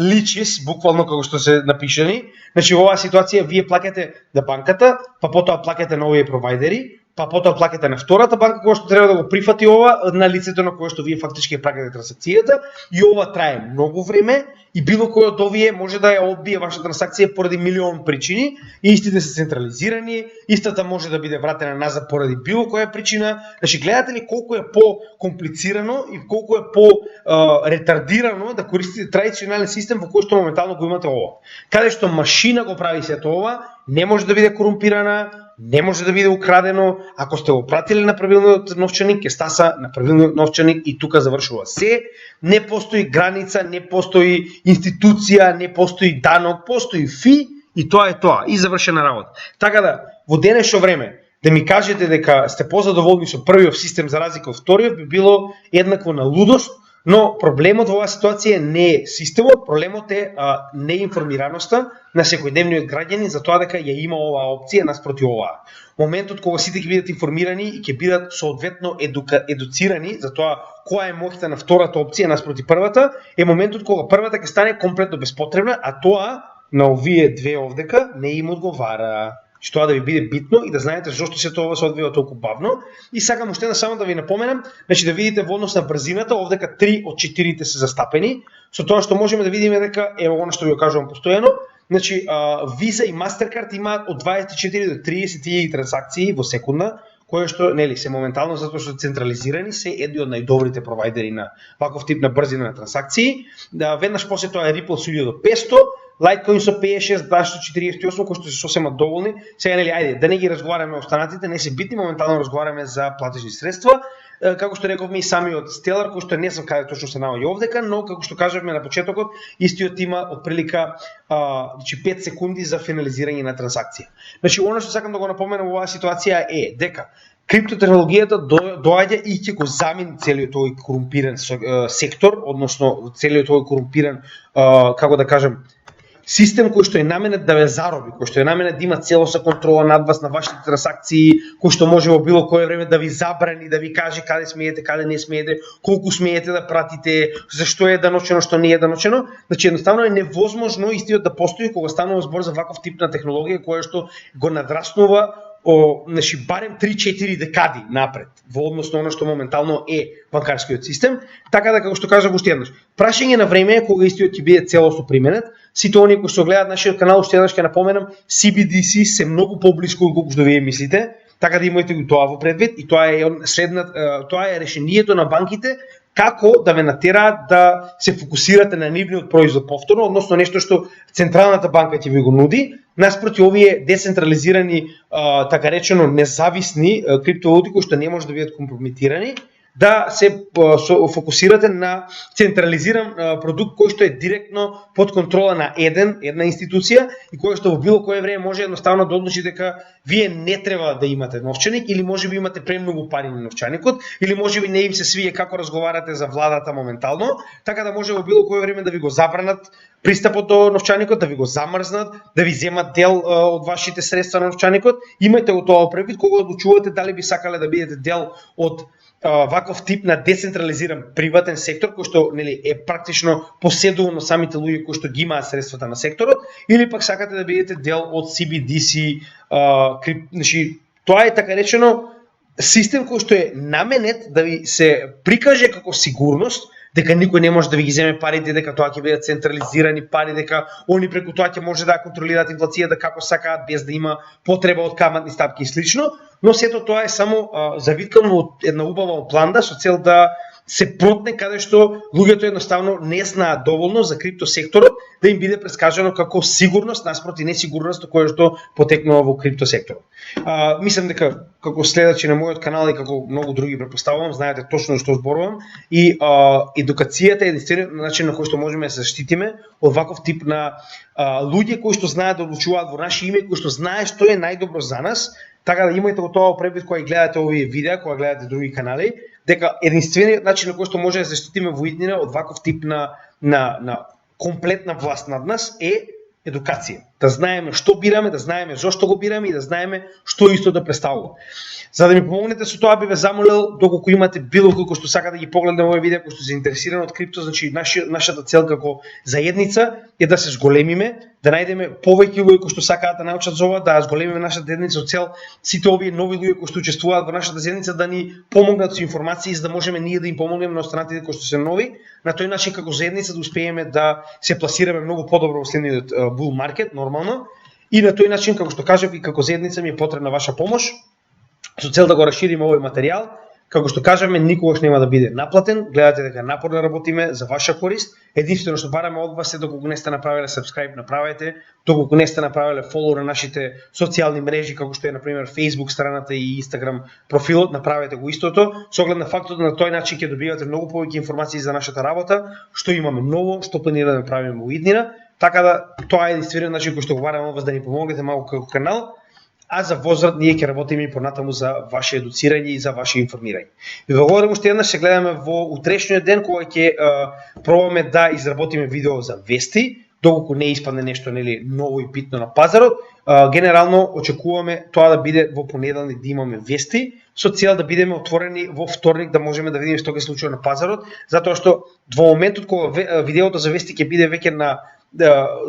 личис, буквално како што се напишани. Значи во оваа ситуација вие плаќате на банката, па потоа плаќате на овие провайдери, па потоа плаќате на втората банка која што треба да го прифати ова на лицето на кое што вие фактички плаќате трансакцијата и ова трае многу време и било кој од овие може да ја одбие вашата трансакција поради милион причини и истите се централизирани, истата може да биде вратена назад поради било која причина. Значи гледате ли колку е по-комплицирано и колку е по-ретардирано да користите традиционален систем во кој што моментално го имате ова. Каде што машина го прави сето ова, не може да биде корумпирана, не може да биде украдено, ако сте го пратили на правилниот новчаник, ќе стаса на правилниот новчаник и тука завршува се. Не постои граница, не постои институција, не постои данок, постои фи и тоа е тоа, и завршена работа. Така да, во денешно време, да ми кажете дека сте позадоволни со првиот систем за разлика од вториот, би било еднакво на лудост, но проблемот во оваа ситуација не е системот, проблемот е неинформираноста на секојдневниот граѓанин за тоа дека ја има оваа опција наспроти оваа. Моментот кога сите ќе бидат информирани и ќе бидат соодветно едуцирани за тоа која е моќта на втората опција наспроти првата, е моментот кога првата ќе стане комплетно беспотребна, а тоа на овие две овдека не им одговара. Што тоа да ви биде битно и да знаете зошто се тоа се одвива толку бавно. И сакам уште само да ви напоменам, значи да видите во однос на брзината, овдека 3 од 4 се застапени, со тоа што можеме да видиме дека ево она што ви го кажувам постојано, значи Visa и Mastercard имаат од 24 до 30.000 трансакции во секунда, кои што се моментално затоа што централизирани, се едни од најдобрите провайдери на ваков тип на брзина на трансакции. Веднаш после тоа е Ripple со 1500, Litecoin со 56, Dash со 48, кои што се сосема доволни. Сега ајде, да не ги разговараме останатите, не се битни, моментално разговараме за платежни средства. Како што рековме и самиот Stellar, кој што не знам каде точно се наоѓа овдека, но како што кажавме на почетокот, истиот има отприлика 5 секунди за финализирање на трансакција. Значи, она што сакам да го напоменам во оваа ситуација е дека криптотехнологијата доаѓа и ќе го замени целиот овој корумпиран сектор, односно целиот овој корумпиран, како да кажем, систем кој што е наменет да ве зароби, кој што е наменет да има целосна контрола над вас, на вашите трансакции, кој што може во било кое време да ви забрани, да ви каже каде смеете, каде не смеете, колку смеете да пратите, зашто е даночено, што не е даночено. Значи едноставно е невозможно истиот да постои кога станува збор за ваков тип на технологија која што го надраснува значи барем 3-4 декади напред во однос на оно што моментално е банкарскиот систем. Така да, како што кажав уште еднаш, прашање на време е кога истиот ќе биде целосно применет. Сите оние кои што гледаат нашиот канал, уште еднаш ќе напоменам, CBDC се многу поблиску колку што вие мислите, така да имајте го тоа во предвид и тоа е тоа е решението на банките како да ве натераат да се фокусирате на нивниот производ повторно, односно нешто што Централната банка ќе ви го нуди, наспроти овие децентрализирани, така речено независни криптовалути кои што не може да бидат компрометирани, да се фокусирате на централизиран продукт кој што е директно под контрола на една институција и кој што во било кое време може едноставно да одлучи дека вие не треба да имате новчаник или можеби имате премногу пари на новчаникот или можеби не им се свие како разговарате за владата моментално, така да може во било кое време да ви го забранат пристапот до новчаникот, да ви го замрзнат, да ви земат дел од вашите средства на новчаникот. Имајте го тоа предвид кога одлучувате дали би сакале да бидете дел од ваков тип на децентрализиран приватен сектор кој што е практично поседувано самите луѓе кои што ги имаат средствата на секторот, или пак сакате да бидете дел од CBDC, значи тоа е така речено систем кој што е наменет да ви се прикаже како сигурност дека никој не може да ви ги земе парите, дека тоа ќе бидат централизирани пари, дека они преку тоа ќе може да контролираат инфлацијата како сакаат без да има потреба од каматни стапки и слично, но сето тоа е само завиткано од една убава планда со цел да се протне каде што луѓето едноставно не знаат доволно за криптосекторот да им биде прескажано како сигурност наспроти несигурност која што потекнува во криптосекторот. Мислам дека како следачи на мојот канал и како многу други претпоставувам, знаете точно што зборувам и едукацијата е единствениот начин на кој што можеме да се заштитиме од ваков тип на луѓе кои што знаат да одлучуваат во наше име, кои што знаат што е најдобро за нас, така да имајте го тоа предвид кога гледате овие видеа, кога гледате други канали, дека единствениот начин на кој што може да заштитиме во иднина од ваков тип на комплетна власт над нас е едукација. Да знаеме што бираме, да знаеме зошто го бираме и да знаеме што исто да представува. За да ми помогнете со тоа би ве замолил, доколку имате било кој што сака да ги погледне овој видео, кој што се заинтересиран од крипто, значи нашата цел како заедница е да се зголемиме, да најдеме повеќе луѓе кои што сакаат да научат за ова, да зголемиме нашата заедница со цел сите овие нови луѓе кои што учествуваат во нашата заедница да ни помогнат со информации за да можеме ние да им помогнеме на останатите кои што се нови, на тој начин како заедница да успееме да се пласираме многу подобро во следниот bull market нормално и на тој начин како што кажав и како заедница ми е потребна ваша помош со цел да го расшириме овој материјал. Како што кажаме, никогаш нема да биде наплатен, гледате дека напорно работиме за ваша корист. Единствено што бараме од вас е доколку не сте направиле subscribe, направете, доколку не сте направиле follow на нашите социјални мрежи, како што е на пример Facebook страната и Instagram профилот, направете го истото. Со оглед на фактот на тој начин ќе добивате многу повеќе информации за нашата работа, што имаме ново, што планираме да правиме во иднина. Така да тоа е единствениот начин кој што го бараме од вас да ни помогнете малку како канал. А за возврат ние ќе работиме и понатаму за ваше едуцирање и за ваше информирање. И ве благодарам уште еднаш, се гледаме во утрешниот ден кога ќе пробаме да изработиме видео за вести, доколку не испадне нешто ново и битно на пазарот. Генерално очекуваме тоа да биде во понеделник да имаме вести, со цел да бидеме отворени во вторник да можеме да видиме што ќе случи на пазарот, затоа што во моментот кога видеото за вести ќе биде веќе на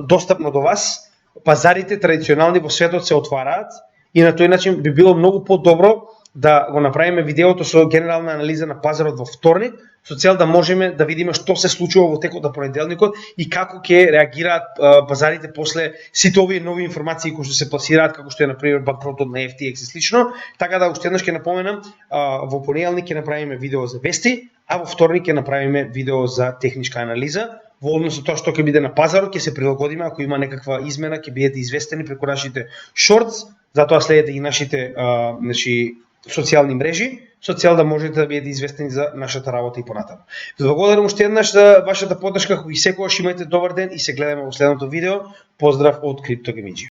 достапно до вас, пазарите традиционални во светот се отвараат и на тој начин би било многу подобро да го направиме видеото со генерална анализа на пазарот во вторник, со цел да можеме да видиме што се случува во текот на понеделникот и како ќе реагираат пазарите после сите овие нови информации кои што се пласираат, како што е на пример банкротот на FTX и слично. Така да уште еднаш ќе напоменам, во понеделник ќе направиме видео за вести, а во вторник ќе направиме видео за техничка анализа. Во однос на тоа што ќе биде на пазарот, ќе се прилагодиме, ако има некаква измена, ќе бидете известени преку нашите шортс, затоа следете и нашите социјални мрежи, со цел да можете да бидете известени за нашата работа и понатаму. Ве благодарам уште еднаш за вашата поддршка, и секогаш имајте добар ден и се гледаме во следното видео. Поздрав од Крипто Гемиџи.